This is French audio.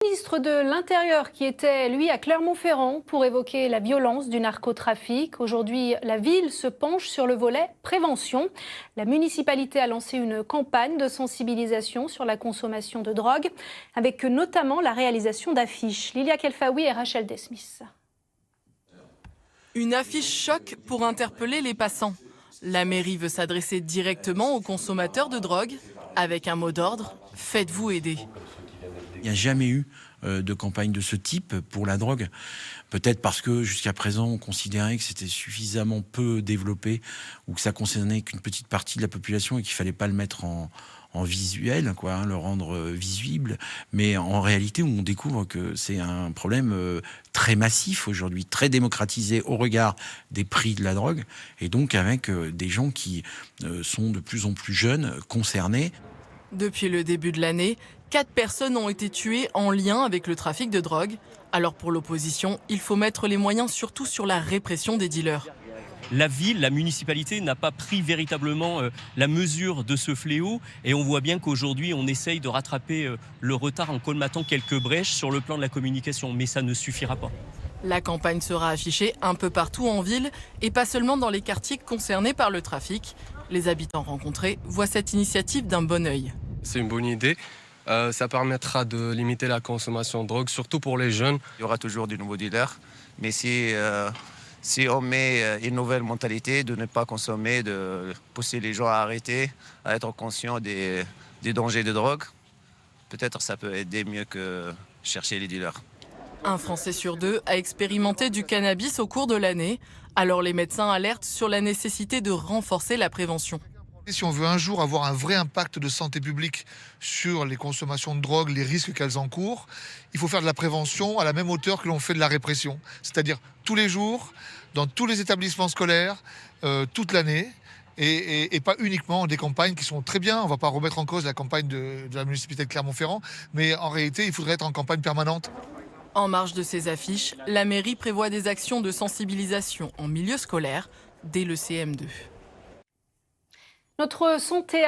Le ministre de l'Intérieur qui était, lui, à Clermont-Ferrand pour évoquer la violence du narcotrafic. Aujourd'hui, la ville se penche sur le volet prévention. La municipalité a lancé une campagne de sensibilisation sur la consommation de drogue, avec notamment la réalisation d'affiches. Lilia Kelfaoui et Rachel Desmith. Une affiche choc pour interpeller les passants. La mairie veut s'adresser directement aux consommateurs de drogue avec un mot d'ordre, faites-vous aider. Il n'y a jamais eu de campagne de ce type pour la drogue. Peut-être parce que jusqu'à présent, on considérait que c'était suffisamment peu développé ou que ça concernait qu'une petite partie de la population et qu'il ne fallait pas le mettre en visuel, le rendre visible. Mais en réalité, on découvre que c'est un problème très massif aujourd'hui, très démocratisé au regard des prix de la drogue et donc avec des gens qui sont de plus en plus jeunes concernés. Depuis le début de l'année, 4 personnes ont été tuées en lien avec le trafic de drogue. Alors pour l'opposition, il faut mettre les moyens surtout sur la répression des dealers. La ville, la municipalité n'a pas pris véritablement la mesure de ce fléau et on voit bien qu'aujourd'hui on essaye de rattraper le retard en colmatant quelques brèches sur le plan de la communication, mais ça ne suffira pas. La campagne sera affichée un peu partout en ville et pas seulement dans les quartiers concernés par le trafic. Les habitants rencontrés voient cette initiative d'un bon œil. C'est une bonne idée. Ça permettra de limiter la consommation de drogue, surtout pour les jeunes. Il y aura toujours de nouveaux dealers, mais si on met une nouvelle mentalité de ne pas consommer, de pousser les gens à arrêter, à être conscients des dangers de drogue, peut-être ça peut aider mieux que chercher les dealers. Un Français sur 2 a expérimenté du cannabis au cours de l'année. Alors les médecins alertent sur la nécessité de renforcer la prévention. Si on veut un jour avoir un vrai impact de santé publique sur les consommations de drogue, les risques qu'elles encourent, il faut faire de la prévention à la même hauteur que l'on fait de la répression. C'est-à-dire tous les jours, dans tous les établissements scolaires, toute l'année, et pas uniquement des campagnes qui sont très bien. On ne va pas remettre en cause la campagne de la municipalité de Clermont-Ferrand, mais en réalité, il faudrait être en campagne permanente. En marge de ces affiches, la mairie prévoit des actions de sensibilisation en milieu scolaire dès le CM2. Notre santé